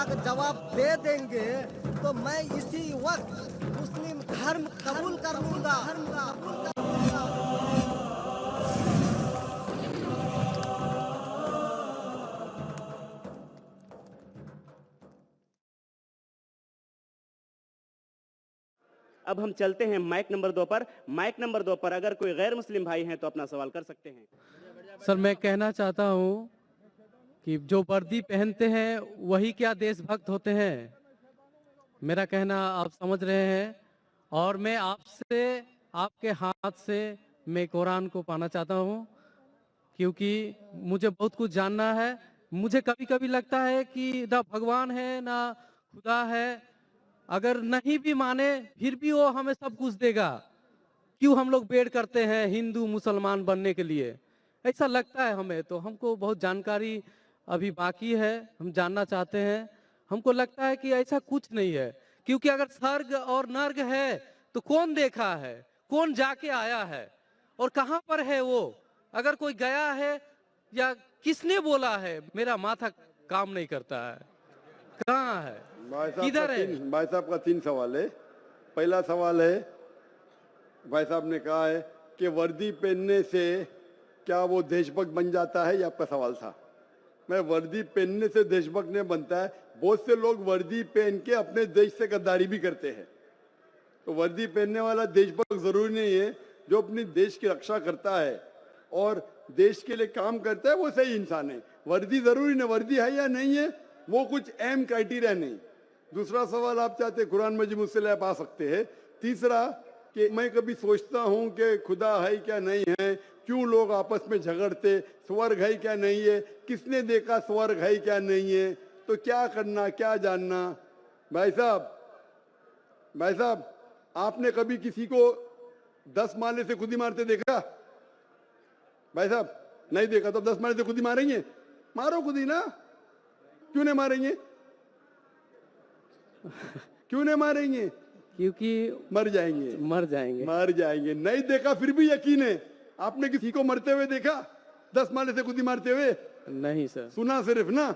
अगर जवाब दे देंगे तो मैं इसी वक्त मुस्लिम धर्म कबूल कर लूंगा। अब हम चलते हैं माइक नंबर 2 पर। माइक नंबर 2 पर अगर कोई गैर मुस्लिम भाई हैं तो अपना सवाल कर सकते हैं। सर मैं कहना चाहता हूँ कि जो वर्दी पहनते हैं वही क्या देशभक्त होते हैं। मेरा कहना आप समझ रहे हैं। और मैं आपसे आपके हाथ से मैं कुरान को पाना चाहता हूँ, क्योंकि मुझे बहुत कुछ जानना है। मुझे कभी कभी लगता है कि ना भगवान है ना खुदा है। अगर नहीं भी माने फिर भी वो हमें सब कुछ देगा। क्यों हम लोग वेट करते हैं हिंदू मुसलमान बनने के लिए? ऐसा लगता है हमें। तो हमको बहुत जानकारी अभी बाकी है, हम जानना चाहते हैं। हमको लगता है कि ऐसा कुछ नहीं है, क्योंकि अगर स्वर्ग और नर्क है तो कौन देखा है, कौन जाके आया है और कहाँ पर है वो? अगर कोई गया है या किसने बोला है? मेरा माथा काम नहीं करता है। कहाँ है, किधर है? भाई साहब का 3 सवाल है। पहला सवाल है, भाई साहब ने कहा है कि वर्दी पहनने से क्या वो देशभक्त बन जाता है, ये आपका सवाल था। मैं वर्दी पहनने से देशभक्त नहीं बनता है। बहुत से लोग वर्दी पहन के अपने देश से गद्दारी भी करते हैं। तो वर्दी पहनने वाला देशभक्त जरूरी नहीं है। जो अपनी देश की रक्षा करता है और देश के लिए काम करता है वो सही इंसान है। वर्दी जरूरी नहीं, वर्दी है या नहीं है वो कुछ अहम क्राइटेरिया नहीं। दूसरा सवाल आप चाहते कुरान मजीद मुझसे आप आ सकते हैं। तीसरा कि मैं कभी सोचता हूं कि खुदा है क्या नहीं है, क्यों लोग आपस में झगड़ते, स्वर्ग है क्या नहीं है, किसने देखा स्वर्ग है क्या नहीं है, तो क्या करना क्या जानना। भाई साहब आपने कभी किसी को 10 माले से खुद ही मारते देखा? भाई साहब नहीं देखा तो 10 माले से खुद ही मारेंगे? मारो खुद ही ना। क्यों नहीं मारेंगे? क्यों नहीं मारेंगे? क्योंकि मर जाएंगे। नहीं देखा फिर भी यकीन है। आपने किसी को मरते हुए देखा 10 माले से खुद ही मारते हुए? नहीं सर। सुना सिर्फ ना?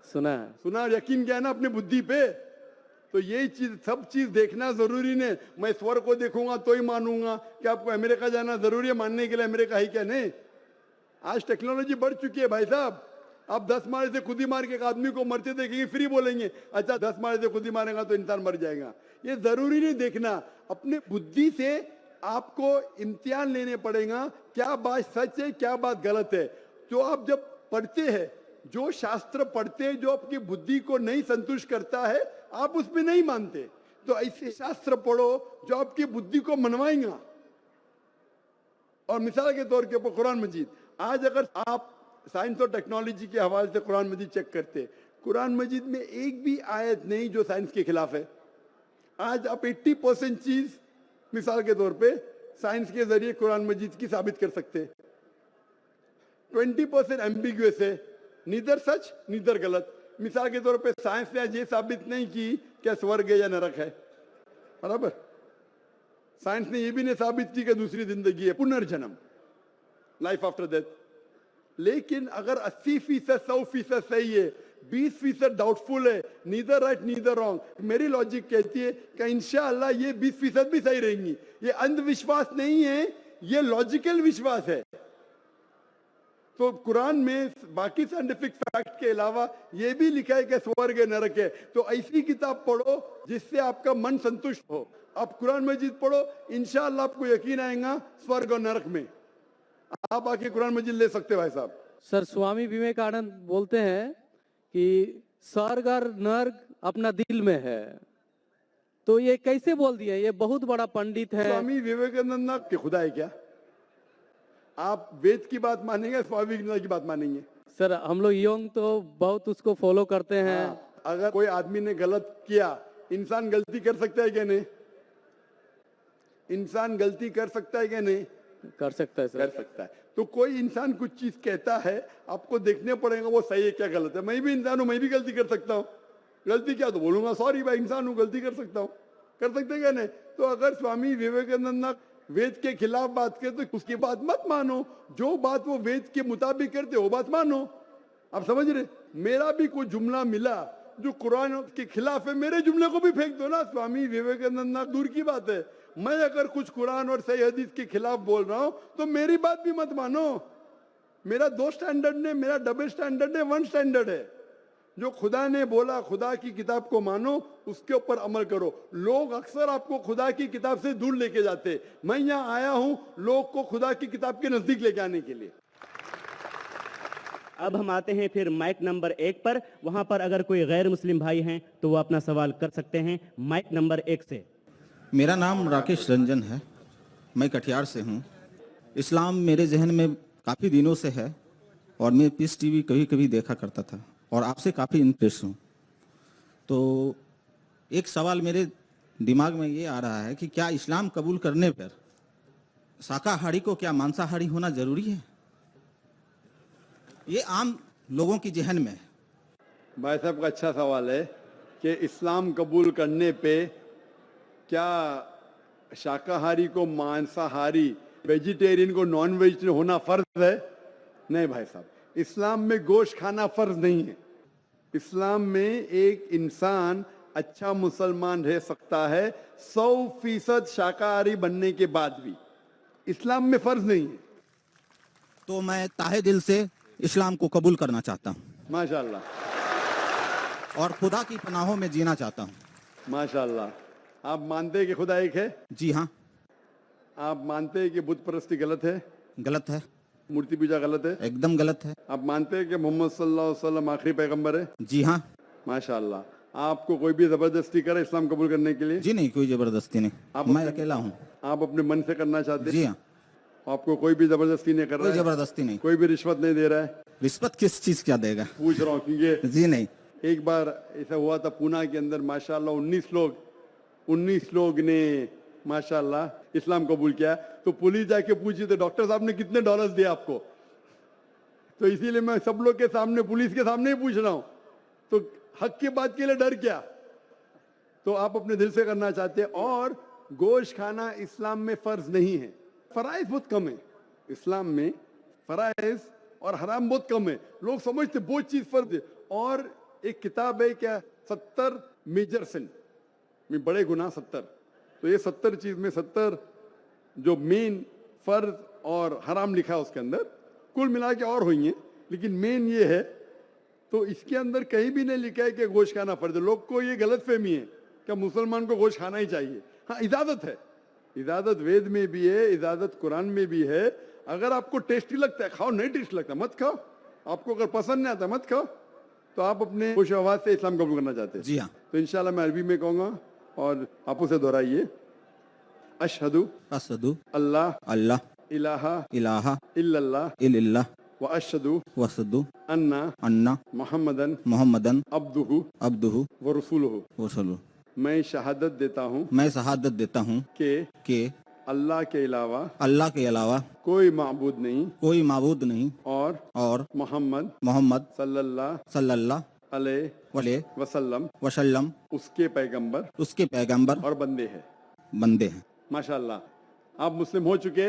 सुना। यकीन क्या है ना अपनी बुद्धि पे। तो यही चीज, सब चीज देखना जरूरी नहीं। मैं स्वर्ग को देखूंगा तो ही मानूंगा। क्या आपको अमेरिका जाना जरूरी है मानने के लिए अमेरिका है क्या? नहीं। आज टेक्नोलॉजी बढ़ चुकी है भाई साहब। आप 10 माले से खुद ही मार के एक आदमी को मरते देखेंगे फिर ही बोलेंगे अच्छा 10 माले से खुद ही मारेगा तो इंसान मर जाएगा। ये जरूरी नहीं देखना। अपने बुद्धि से आपको इम्तिहान लेने पड़ेगा, क्या बात सच है क्या बात गलत है। तो आप जब पढ़ते हैं, जो शास्त्र पढ़ते हैं जो आपकी बुद्धि को नहीं संतुष्ट करता है आप उसमें नहीं मानते, तो ऐसे शास्त्र पढ़ो जो आपकी बुद्धि को मनवाएगा। और मिसाल के तौर के ऊपर कुरान मजीद, आज अगर आप साइंस और टेक्नोलॉजी के हवाले से कुरान मजीद चेक करते, कुरान मजीद में एक भी आयत नहीं जो साइंस के खिलाफ है। आज आप 80% चीज मिसाल के तौर पे साइंस के जरिए कुरान मजीद की साबित कर सकते हैं। 20% एम्बिग्युअस है, नीदर सच नीदर गलत। मिसाल के तौर पे साइंस ने आज ये साबित नहीं की क्या स्वर्ग है या नरक है, बराबर। साइंस ने ये भी नहीं साबित की कि दूसरी जिंदगी है, पुनर्जन्म, लाइफ आफ्टर डेथ। लेकिन अगर 80% 100% सही है, 20% डाउटफुल है, नीदर राइट नीदर रॉन्ग, मेरी लॉजिक कहती है कि इंशाअल्लाह ये 20% भी सही रहेंगी। ये अंधविश्वास नहीं है, ये लॉजिकल विश्वास है। तो कुरान में बाकी साइंटिफिक फैक्ट के अलावा ये भी लिखा है कि स्वर्ग है नरक है। तो ऐसी किताब पढ़ो जिससे आपका मन संतुष्ट हो। आप कुरान मजीद पढ़ो, इंशाअल्लाह आपको यकीन आएगा स्वर्ग और नरक में। आप आके कुरान मजीद ले सकते भाई साहब। सर स्वामी विवेकानंद बोलते हैं कि स्वर्ग और नर्क अपना दिल में है। तो ये कैसे बोल दिया? ये बहुत बड़ा पंडित है। स्वामी विवेकानंद ना कि खुदा है क्या? आप वेद की बात मानेंगे, स्वामी विवेकानंद की बात मानेंगे? सर हम लोग यंग तो बहुत उसको फॉलो करते हैं। हाँ, अगर कोई आदमी ने गलत किया, इंसान गलती कर सकता है क्या नहीं? इंसान गलती कर सकता है क्या नहीं? कर सकता है सर। कर सकता है। तो कोई इंसान कुछ चीज कहता है, आपको देखने पड़ेगा वो सही है क्या गलत है। मैं भी इंसान हूं, मैं भी गलती कर सकता हूँ। गलती क्या तो बोलूंगा सॉरी भाई इंसान हूं, गलती कर सकता हूँ। कर सकते क्या नहीं? तो अगर स्वामी विवेकानंद ना वेद के खिलाफ बात करे तो उसकी बात मत मानो। जो बात वो वेद के मुताबिक करते वो बात मानो। आप समझ रहे? मेरा भी कोई जुमला मिला जो कुरान के खिलाफ है, मेरे जुमले को भी फेंक दो ना। स्वामी विवेकानंद, दूर की बात है, मैं अगर कुछ कुरान और सही हदीस के खिलाफ बोल रहा हूं तो मेरी बात भी मत मानो। मेरा दो स्टैंडर्ड नहीं, मेरा डबल स्टैंडर्ड है, वन स्टैंडर्ड है। जो खुदा ने बोला, खुदा की किताब को मानो, उसके ऊपर अमल करो। लोग अक्सर आपको खुदा की किताब से दूर लेके जाते, मैं यहाँ आया हूं लोग को खुदा की किताब के नजदीक लेके आने के लिए। अब हम आते हैं फिर माइक नंबर 1 पर। वहां पर अगर कोई गैर मुस्लिम भाई हैं तो वो अपना सवाल कर सकते हैं माइक नंबर 1 से। मेरा नाम राकेश रंजन है, मैं कटिहार से हूँ। इस्लाम मेरे जहन में काफ़ी दिनों से है और मैं पीस टीवी कभी कभी देखा करता था और आपसे काफ़ी इंप्रेस हूँ। तो एक सवाल मेरे दिमाग में ये आ रहा है कि क्या इस्लाम कबूल करने पर शाकाहारी को क्या मांसाहारी होना ज़रूरी है? ये आम लोगों की जहन में है। भाई साहब का अच्छा सवाल है कि इस्लाम कबूल करने पे क्या शाकाहारी को मांसाहारी, वेजिटेरियन को नॉन वेज होना फर्ज है? नहीं भाई साहब, इस्लाम में गोश्त खाना फर्ज नहीं है। इस्लाम में एक इंसान अच्छा मुसलमान रह सकता है 100% शाकाहारी बनने के बाद भी, इस्लाम में फर्ज नहीं है। तो मैं ताहे दिल से इस्लाम को कबूल करना चाहता हूँ माशाल्लाह, और खुदा की पनाहों में जीना चाहता हूँ। माशाल्लाह। आप मानते हैं कि खुदा एक है? जी हाँ। आप मानते हैं कि बुत परस्ती गलत है? गलत है, मूर्ति पूजा गलत है? एकदम गलत है। आप मानते हैं कि मोहम्मद सल्लल्लाहु अलैहि वसल्लम आखिरी पैगंबर है? जी हाँ। माशाल्लाह। आपको कोई भी जबरदस्ती करे इस्लाम कबूल करने के लिए? जी नहीं, कोई जबरदस्ती नहीं, मैं अकेला हूँ। आप अपने मन से करना चाहते हैं? जी हाँ। आपको कोई भी जबरदस्ती नहीं कर रहा कोई है? जबरदस्ती नहीं। कोई भी रिश्वत नहीं दे रहा है? रिश्वत किस चीज क्या देगा? पूछ रहा हूँ क्योंकि जी नहीं। एक बार ऐसा हुआ था पूना के अंदर, माशाल्लाह 19 लोग ने माशाल्लाह इस्लाम कबूल किया। तो पुलिस जाके पूछी तो डॉक्टर साहब ने कितने डॉलर्स दिए आपको? तो इसीलिए मैं सब लोग के सामने, पुलिस के सामने ही पूछ रहा हूँ। तो हक की बात के लिए डर क्या? तो आप अपने दिल से करना चाहते हैं। और गोश्त खाना इस्लाम में फर्ज नहीं है, फराइज बहुत कम है। इस्लाम में फराइज और हराम बहुत कम है। लोग समझते बहुत चीज फर्ज है। और एक किताब है क्या, 70 मेजर सिन, बड़े गुनाह 70। तो ये 70 चीज में 70 जो मेन फर्ज और हराम लिखा है उसके अंदर, कुल मिला के और हुई है, लेकिन मेन ये है। तो इसके अंदर कहीं भी नहीं लिखा है कि गोश्त खाना फर्ज है। लोग को ये गलत फहमी है कि मुसलमान को गोश्त खाना ही चाहिए। हाँ, इजाजत है, इजाजत वेद में भी है, इजाजत कुरान में भी है। अगर आपको टेस्टी लगता है खाओ, नहीं टेस्टी लगता मत खाओ। आपको अगर पसंद नहीं आता मत खाओ। तो आप अपने खुश आवाज से इस्लाम कबूल करना चाहते हैं? जी हाँ। तो इंशाल्लाह मैं अरबी में कहूँगा और आप उसे दोहराइए। अशहदु असदु अल्लाह अल्लाह इलाहा इलाहा इल्लल्लाह इल्लल्लाह व अशहदु वसदु अन्ना अन्ना मुहम्मदन मोहम्मदन अब्दुहु अब्दुहु व रसूलुहु। वसलु। मैं शहादत देता हूँ मैं शहादत देता हूँ कि अल्लाह के अलावा कोई माबूद नहीं और मोहम्मद सल्लल्लाहु अलैहि वसल्लम उसके पैगंबर और बंदे हैं। माशाल्लाह, आप मुस्लिम हो चुके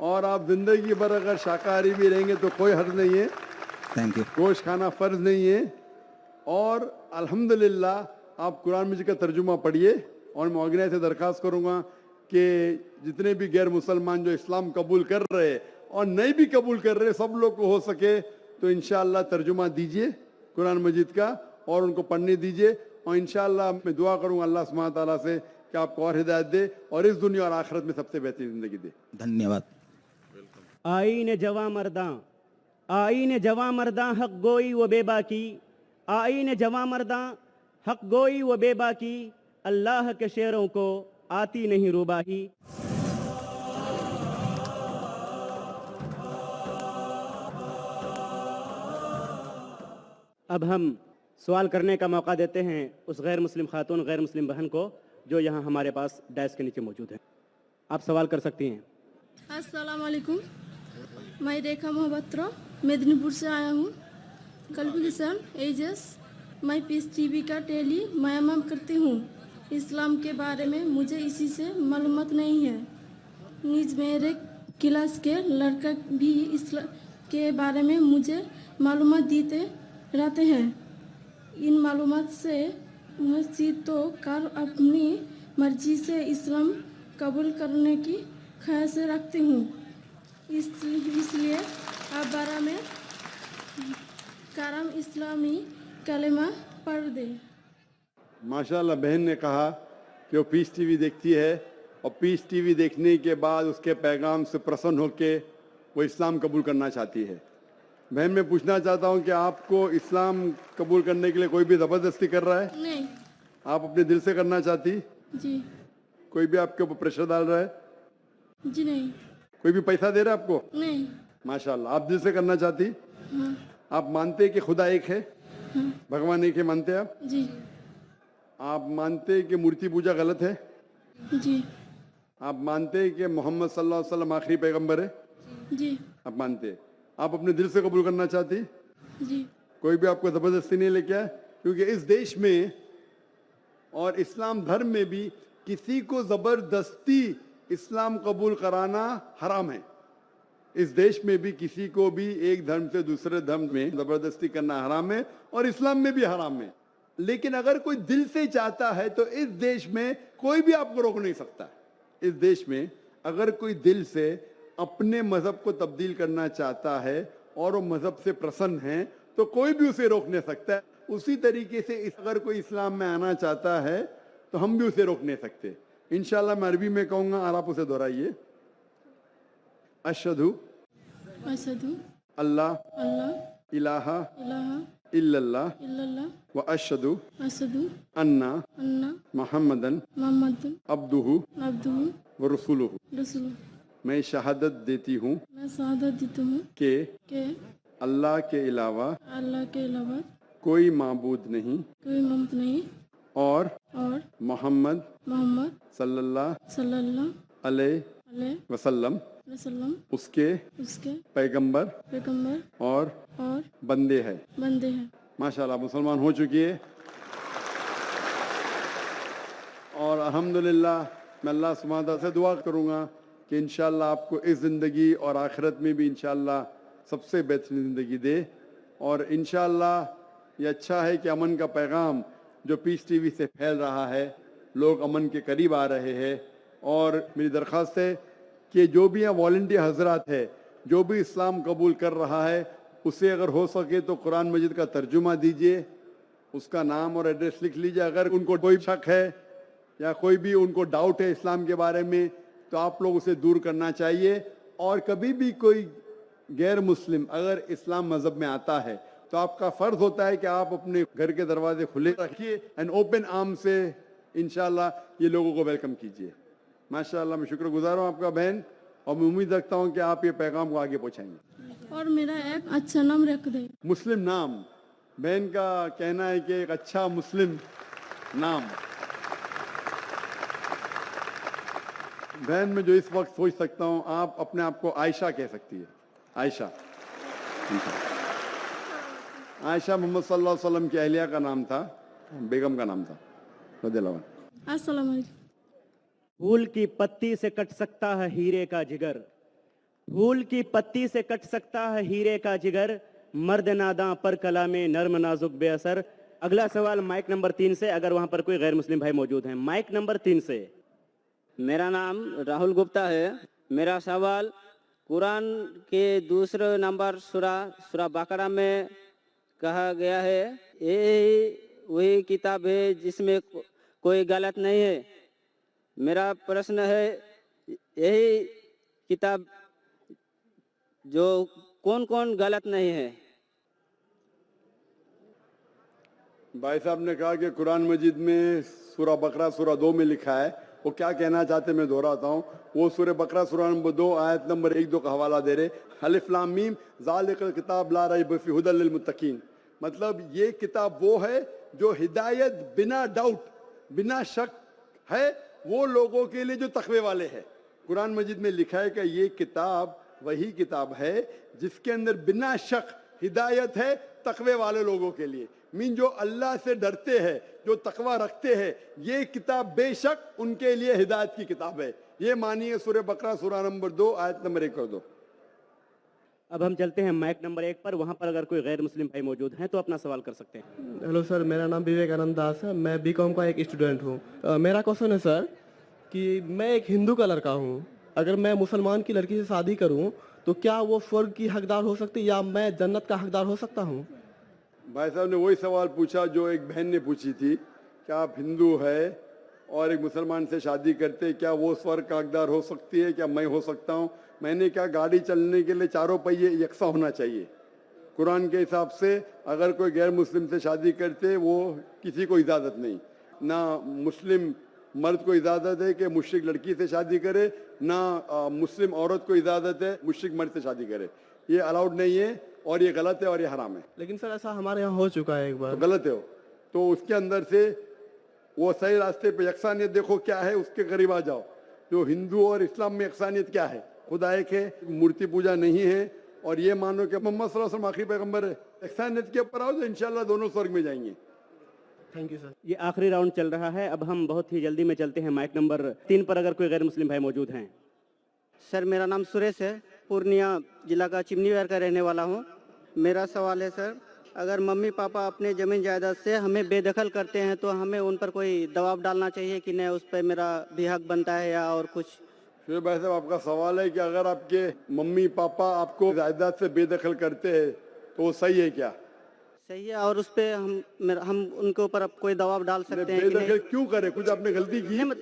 और आप जिंदगी भर अगर शाकाहारी भी रहेंगे तो कोई हर्ज नहीं है। Thank you. गोश्त खाना फर्ज नहीं है। और अल्हम्दुलिल्लाह आप कुरान मजीद का तर्जुमा पढ़िए। और मैं ऑर्गेनाइज से दरख्वास्त करूंगा कि जितने भी गैर मुसलमान जो इस्लाम कबूल कर रहे और नहीं भी कबूल कर रहे, सब लोग को हो सके तो इंशाअल्लाह तर्जुमा दीजिए कुरान मजीद का और उनको पढ़ने दीजिए। और इंशाअल्लाह मैं दुआ करूंगा अल्लाह सुब्हानहू व तआला से कि आपको और हिदायत दे और इस दुनिया और आखिरत में सबसे बेहतरीन जिंदगी दे। धन्यवाद। आईन जवां मर्दां हक गोई व बेबाकी, आईन जवां मर्दां हक गोई व बेबाकी, अल्लाह के शेरों को आती नहीं रूबाही। अब हम सवाल करने का मौका देते हैं उस गैर मुस्लिम खातून, गैर मुस्लिम बहन को जो यहाँ हमारे पास डैश के नीचे मौजूद है। आप सवाल कर सकती हैं। अस्सलाम वालेकुम, मैं रेखा मोहब्बत्रा मेदिनीपुर से आया हूँ। क्वालिफिकेशन एजेस, मैं पीस टीवी का डेली मुआयना करती हूँ। इस्लाम के बारे में मुझे इसी से मालूमात नहीं है। निज मेरे क्लास के लड़का भी इस्लाम के बारे में मुझे मालूमात देते रहते हैं। इन मालूमात से मस्जिद तो कार अपनी मर्जी से इस्लाम कबूल करने की ख्वाहिश रखती हूँ। इसलिए आप बारह में करम इस्लामी कलेमा पढ़ दे। माशाल्लाह बहन ने कहा कि वो पीस टीवी देखती है और पीस टीवी देखने के बाद उसके पैगाम से प्रसन्न होकर वो इस्लाम कबूल करना चाहती है। बहन मैं पूछना चाहता हूँ कि आपको इस्लाम कबूल करने के लिए कोई भी ज़बरदस्ती कर रहा है? नहीं। आप अपने दिल से करना चाहती? जी। कोई भी आपके ऊपर प्रेशर डाल रहा है? जी नहीं। कोई भी पैसा दे रहा है आपको? नहीं। माशाल्लाह, आप दिल से करना चाहती? हाँ। आप मानते हैं कि खुदा एक है? हाँ। भगवान एक है, मानते हैं आप? जी। आप मानते हैं कि मूर्ति पूजा गलत है? जी। आप मानते हैं कि मोहम्मद सल्लल्लाहु अलैहि वसल्लम आखिरी पैगंबर है? जी। आप मानते हैं? आप अपने दिल से कबूल करना चाहती? जी। कोई भी आपको जबरदस्ती नहीं लेके आए, क्योंकि इस देश में और इस्लाम धर्म में भी किसी को जबरदस्ती इस्लाम कबूल कराना हराम है। इस देश में भी किसी को भी एक धर्म से दूसरे धर्म में जबरदस्ती करना हराम है और इस्लाम में भी हराम है। लेकिन अगर कोई दिल से चाहता है तो इस देश में कोई भी आपको रोक नहीं सकता। इस देश में अगर कोई दिल से अपने मजहब को तब्दील करना चाहता है और वो मजहब से प्रसन्न है तो कोई भी उसे रोक नहीं सकता है। उसी तरीके से अगर कोई इस्लाम में आना चाहता है तो हम भी उसे रोक नहीं सकते। इंशाल्लाह मैं अरबी में कहूँगा और आप उसे दोहराइए। अशहदु अशहदु अल्लाह अल्लाह इलाहा इलाहा इल्लल्लाह इल्लल्लाह व अशहदु अशहदु अन्ना अन्ना मुहम्मदन मोहम्मदुन अब्दुहु अब्दुहु व रसूलुहु। रसूलुहु। मैं शहादत देती हूँ मैं शहादत देती हूँ कि अल्लाह के अलावा अल्लाह के अलावा कोई माबूद नहीं कोई ममत नहीं और मोहम्मद मोहम्मद सल्लल्लाहु अलैहि वसल्लम वसल्लम उसके पैगंबर पैगंबर और बंदे हैं। माशाल्लाह मुसलमान हो चुकी है और अल्हम्दुलिल्लाह मैं अल्लाह सुब्हानहू व तआला से दुआ करूँगा कि इंशाअल्लाह आपको इस ज़िंदगी और आखिरत में भी इंशाअल्लाह सबसे बेहतरीन ज़िंदगी दे। और इंशाअल्लाह ये अच्छा है कि अमन का पैगाम जो पीस टीवी से फैल रहा है, लोग अमन के करीब आ रहे हैं। और मेरी दरख्वास्त है कि जो भी यहाँ वॉलंटियर हजरात है, जो भी इस्लाम कबूल कर रहा है, उसे अगर हो सके तो कुरान मजीद का तर्जुमा दीजिए, उसका नाम और एड्रेस लिख लीजिए। अगर उनको कोई शक है या कोई भी उनको डाउट है इस्लाम के बारे में तो आप लोग उसे दूर करना चाहिए। और कभी भी कोई गैर मुस्लिम अगर इस्लाम मजहब में आता है तो आपका फ़र्ज होता है कि आप अपने घर के दरवाजे खुले रखिए एंड ओपन आर्म से इंशाल्लाह ये लोगों को वेलकम कीजिए। माशाल्लाह मैं शुक्रगुजार हूँ आपका बहन और मैं उम्मीद रखता हूँ कि आप ये पैगाम को आगे पहुँचाएंगे। और मेरा एक अच्छा नाम रख दे। मुस्लिम नाम, बहन का कहना है कि एक अच्छा मुस्लिम नाम। बहन मैं जो इस वक्त सोच सकता हूँ, आप अपने आप को आयशा कह सकती है। आयशा आयशा मोहम्मद सल्लल्लाहु अलैहि वसल्लम की अहलिया का नाम था, बेगम का नाम था। रज़ियल्लाहु अन्हा। अस्सलाम वालेकुम। फूल की पत्ती से कट सकता है हीरे का जिगर, फूल की पत्ती से कट सकता है हीरे का जिगर, मर्द नादां पर कलामे नर्म नाजुक बेअसर। अगला सवाल माइक नंबर 3 से, अगर वहां पर कोई गैर मुस्लिम भाई मौजूद हैं। माइक नंबर 3 से। मेरा नाम राहुल गुप्ता है। मेरा सवाल, कुरान के दूसरे नंबर सूरा बकरा में कहा गया है यही वही किताब है जिसमें कोई गलत नहीं है। मेरा प्रश्न है यही किताब जो कौन कौन गलत नहीं है? भाई साहब ने कहा कि कुरान मजीद में सूरा बकरा सूरा 2 में लिखा है। वो क्या कहना चाहते मैं दोहराता हूँ। वो सूरा बकरा सूरा नंबर 2 आयत नंबर 1-2 का हवाला दे रहे, अलिफ लाम मीम ज़ालिकल किताब ला रैब फीह हुदल लिल मुत्तकीन। मतलब ये किताब वो है जो हिदायत बिना डाउट बिना शक है वो लोगों के लिए जो तकवे वाले हैं। कुरान मजीद में लिखा है कि ये किताब वही किताब है जिसके अंदर बिना शक हिदायत है तकवे वाले लोगों के लिए। मीन जो अल्लाह से डरते हैं, जो तकवा रखते हैं, ये किताब बेशक उनके लिए हिदायत की किताब है। ये मानिए सूरह बकरा सूरा नंबर 2 आयत नंबर 1 और 2। अब हम चलते हैं माइक नंबर 1 पर। वहां पर अगर कोई गैर मुस्लिम भाई मौजूद हैं तो अपना सवाल कर सकते हैं। हेलो सर, मेरा नाम विवेकानंद दास है। मैं बीकॉम का एक स्टूडेंट हूँ। मेरा क्वेश्चन है सर कि मैं एक हिंदू का लड़का हूँ, अगर मैं मुसलमान की लड़की से शादी करूँ तो क्या वो स्वर्ग की हकदार हो सकती है या मैं जन्नत का हकदार हो सकता हूँ? भाई साहब ने वही सवाल पूछा जो एक बहन ने पूछी थी, क्या आप हिंदू है और एक मुसलमान से शादी करते, क्या वो स्वर्ग का हकदार हो सकती है, क्या मैं हो सकता हूँ? मैंने कहा गाड़ी चलने के लिए चारों पहिए यकसा होना चाहिए। कुरान के हिसाब से अगर कोई गैर मुस्लिम से शादी करते वो किसी को इजाज़त नहीं, ना मुस्लिम मर्द को इजाज़त है कि मुश्रिक लड़की से शादी करे, ना मुस्लिम औरत को इजाज़त है मुश्रिक मर्द से शादी करे। ये अलाउड नहीं है और ये गलत है और ये हराम है। लेकिन सर ऐसा हमारे यहाँ हो चुका है एक बार। तो गलत है वो, तो उसके अंदर से वो सही रास्ते पे यकसानियत देखो क्या है, उसके करीब आ जाओ। जो हिंदू और इस्लाम में यकसानियत क्या है, खुदा एक है, मूर्ति पूजा नहीं है और ये मानो कि मोहम्मद सल्लल्लाहु अलैहि वसल्लम आखिरी पैगंबर है। यकसानियत के ऊपर आओ तो इंशाल्लाह दोनों स्वर्ग में जाएंगे। Thank you sir. ये आखिरी राउंड चल रहा है। अब हम बहुत ही जल्दी में चलते हैं माइक नंबर 3 पर अगर कोई गैर मुस्लिम भाई मौजूद हैं। सर मेरा नाम सुरेश है, पूर्णिया जिला का चिमनीवार का रहने वाला हूँ। मेरा सवाल है सर, अगर मम्मी पापा अपने ज़मीन जायदाद से हमें बेदखल करते हैं तो हमें उन पर कोई दबाव डालना चाहिए कि नहीं, उस पर मेरा भी हक बनता है या और कुछ? फिर भाई साहब आपका सवाल है कि अगर आपके मम्मी पापा आपको जायदाद से बेदखल करते हैं तो वो सही है क्या? सही है, और उस पर हम उनके ऊपर अब कोई दबाव डाल सकते हैं कि बेदखल नहीं? क्यों करे? कुछ आपने गलती की? नहीं,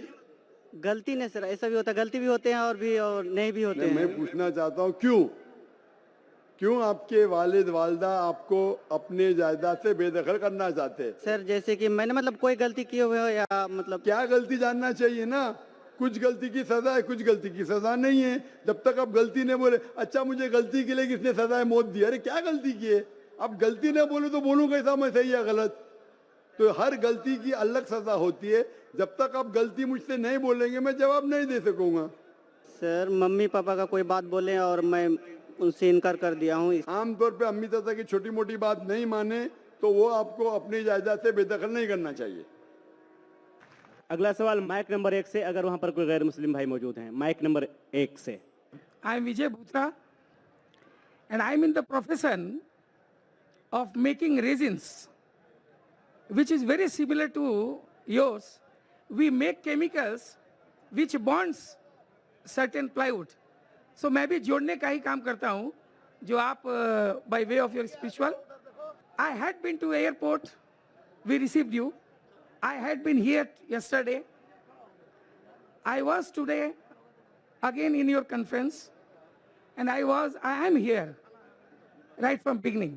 गलती नहीं सर, ऐसा भी होता है, गलती भी होते हैं और नहीं भी होते हैं। मैं पूछना चाहता हूँ क्यों आपके वालिद वालदा आपको अपने जायदाद से बेदखल करना चाहते हैं? सर जैसे कि मैंने मतलब कोई गलती किए हुए हो या मतलब क्या गलती जानना चाहिए ना। कुछ गलती की सजा है, कुछ गलती की सजा नहीं है। जब तक आप गलती नहीं बोले, अच्छा मुझे गलती के लिए किसने सजाए मौत दी, अरे क्या गलती की है? आप गलती नहीं बोले तो बोलूं कैसा मैं सही या गलत? तो हर गलती की अलग सजा होती है। जब तक आप गलती मुझसे नहीं बोलेंगे मैं जवाब नहीं दे सकूंगा। सर मम्मी पापा का कोई बात बोले और मैं उनसे इनकार कर दिया हूँ। आमतौर पे अम्मी चाचा की छोटी मोटी बात नहीं माने तो वो आपको अपनी जायदाद से बेदखल नहीं करना चाहिए। अगला सवाल माइक नंबर 1 से, अगर वहां पर कोई गैर मुस्लिम भाई मौजूद हैं। माइक नंबर 1 से। I am Vijay Bhutra and I am in the profession of making resins, which is very similar to yours. We make chemicals which bonds certain plywood. So मैं भी जोड़ने का ही काम करता हूँ जो आप by way of your spiritual. I had been to airport, we received you. I had been here yesterday. I was today again in your conference, and I am here right from beginning.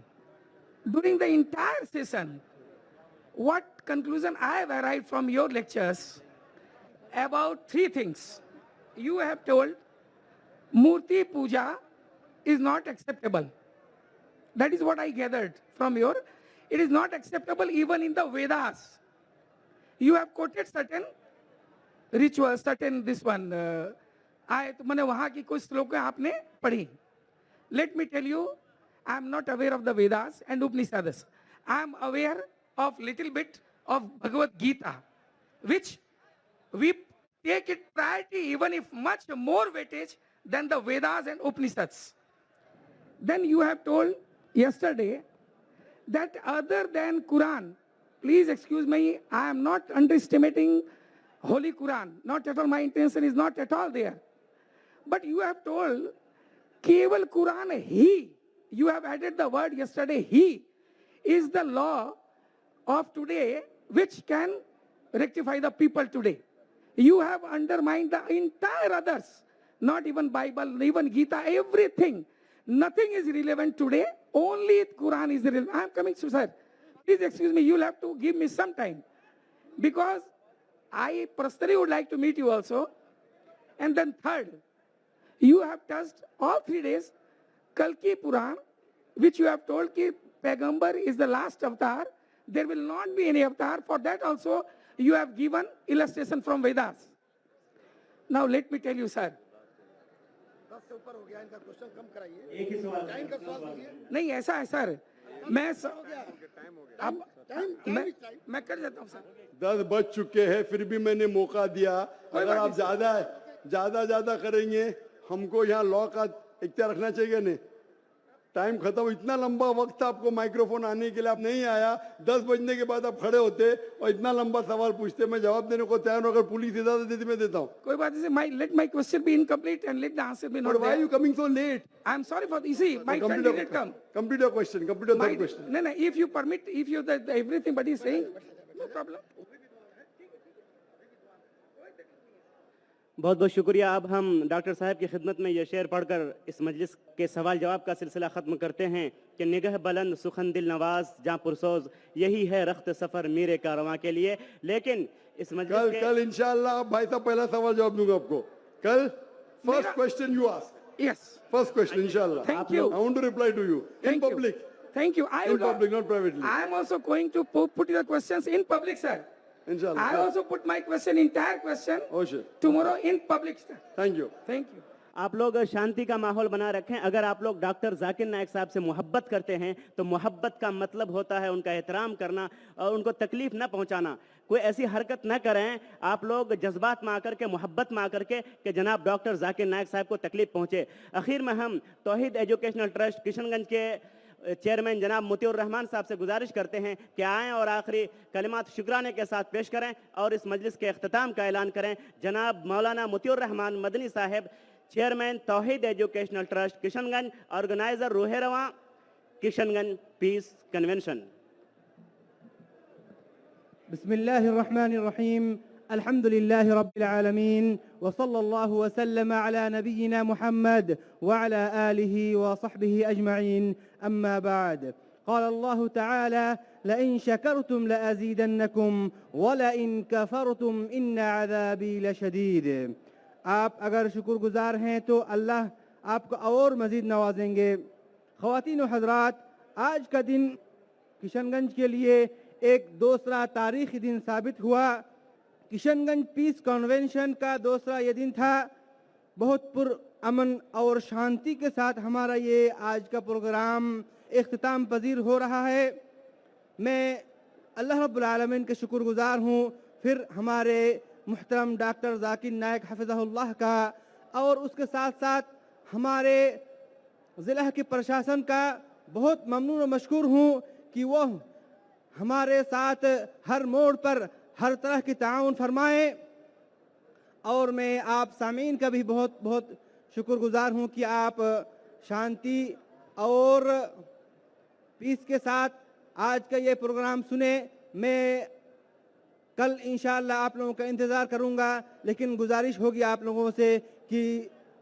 During the entire session, what conclusion I have arrived from your lectures about 3 things. You have told Murti Puja is not acceptable. That is what I gathered from your. It is not acceptable even in the Vedas. You have quoted certain rituals, certain this one. तो मैंने वहाँ की कुछ श्लोकें आपने पढ़ी. Let me tell you, I am not aware of the Vedas and Upanishads. I am aware of little bit of Bhagavad Gita, which we take it priority even if much more weightage than the Vedas and Upanishads. Then you have told yesterday that other than Quran, please excuse me, I am not underestimating Holy Quran. Not at all, my intention is not at all there. But you have told Keval Quran, He, you have added the word yesterday, He is the law of today which can rectify the people today. You have undermined the entire others, not even Bible, even Gita, everything. Nothing is relevant today, only Quran is relevant. I am coming to sir. Please excuse me, you'll have to give me some time. Because I personally would like to meet you also. And then third, you have touched all 3 days, Kalki Puran, which you have told ki Paigambar is the last avatar. There will not be any avatar. For that also, you have given illustration from Vedas. Now let me tell you, sir. नहीं ऐसा है sir, मैं कर देता हूँ sir. 10 बज चुके हैं फिर भी मैंने मौका दिया। अगर आप ज्यादा करेंगे हमको यहाँ लॉ का इख्तियार रखना चाहिए नहीं? टाइम खत्म, इतना लंबा वक्त था आपको माइक्रोफोन आने के लिए, आप नहीं आया। 10 बजने के बाद आप खड़े होते और इतना लंबा सवाल पूछते, मैं जवाब देने को तैयार हूं। अगर पुलिस इजाजत देती मैं देता हूँ। कोई बात नहीं, let my question be incomplete and let the answer be not But why are there. you coming so late? I'm sorry for this. See, my friend Complete did come. complete your question. Complete your third question. No, if you permit, if you everything but he's saying, no problem. बहुत बहुत शुक्रिया। अब हम doctor साहब की खिदमत में यह शेर पढ़कर इस मजलिस के सवाल जवाब का सिलसिला ख़त्म करते हैं कि निगह बुलंद सुखन दिल नवाज जहाँ पुरसोज, यही है रख्त सफ़र मीरे कारवां के लिए। लेकिन इस मजलिस कल इंशाअल्लाह आप भाई साहब पहला सवाल जवाब दूंगा आपको कल। First question you ask. Yes. First question inshallah. Thank you. I want to reply to you in Thank you. public. Thank you. In public, not privately. I am also going to put the questions in public, sir. Inshallah. I also put my question, entire question, Oh sure. tomorrow in public, sir. Thank you. Thank you. आप लोग शांति का माहौल बना रखें। अगर आप लोग doctor Zakir नायक साहब से मोहब्बत करते हैं तो मोहब्बत का मतलब होता है उनका एहतराम करना और उनको तकलीफ न पहुंचाना। कोई ऐसी हरकत न करें आप लोग जज्बात में आकर के, मोहब्बत में आकर के कि जनाब डॉक्टर जाकिर नायक साहब को तकलीफ पहुंचे। आखिर में हम तौहीद एजुकेशनल ट्रस्ट किशनगंज के चेयरमैन जनाब मोतियुर रहमान साहब से गुजारिश करते हैं कि आएँ और आखिरी कलिमात शुक्राने के साथ पेश करें और इस मजलिस के अख्ताम का ऐलान करें। जनाब मौलाना मोतियुर रहमान मदनी साहब, chairman Tauheed Educational Trust Kishanganj, organiser Roohe Rawan Kishanganj piece convention. बिस्मिल्लाहिर्रहमानिर्रहीम, अल्हम्दुलिल्लाहि रब्बिल आलमीन व सल्लल्लाहु व सल्लम अला नबिय्यिना मुहम्मद व अला आलिहि व सहबिहि अजमईन, अम्मा बाद। क़ाल अल्लाहु तआला लइन शकरतुम लअज़ीदन्नकुम व लइन कफरतुम इन्न अज़ाबी लशदीद। आप अगर शुक्रगुजार हैं तो अल्लाह आपको और मज़ीद नवाजेंगे। ख़वातीन व हज़रात, आज का दिन किशनगंज के लिए एक दूसरा तारीख़ी दिन साबित हुआ। किशनगंज पीस कन्वेंशन का दूसरा ये दिन था। बहुत पुरअमन और शांति के साथ हमारा ये आज का प्रोग्राम इख्तिताम पजीर हो रहा है। मैं अल्लाह रब्बुल आलमीन के शुक्रगुजार हूँ, फिर हमारे मुहतरम डॉक्टर जाकिर नायक हफ़िज़हुल्लाह का, और उसके साथ साथ हमारे ज़िला के प्रशासन का बहुत ममनून और मशकूर हूँ कि वह हमारे साथ हर मोड़ पर हर तरह की ताउन फरमाएँ। और मैं आप सामीन का भी बहुत बहुत शुक्रगुजार हूँ कि आप शांति और पीस के साथ आज का ये प्रोग्राम सुने। मैं कल इंशाअल्लाह आप लोगों का इंतज़ार करूँगा, लेकिन गुजारिश होगी आप लोगों से कि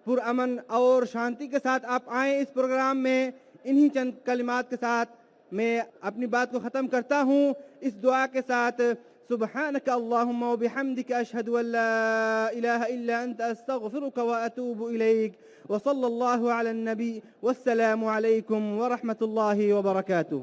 पुरअमन और शांति के साथ आप आएँ इस प्रोग्राम में। इन्हीं चंद कलिमात के साथ मैं अपनी बात को ख़त्म करता हूँ इस दुआ के साथ, सुब्हानक अल्लाहुम्मा व बिहम्दिक अशहदु अल्ला इलाहा इल्ला अंत अस्तगफिरुक व अतूबु इलैक व सल्लल्लाहु अला नबी वस्सलामु अलैकुम व रहमतुल्लाहि व बरकातुहू।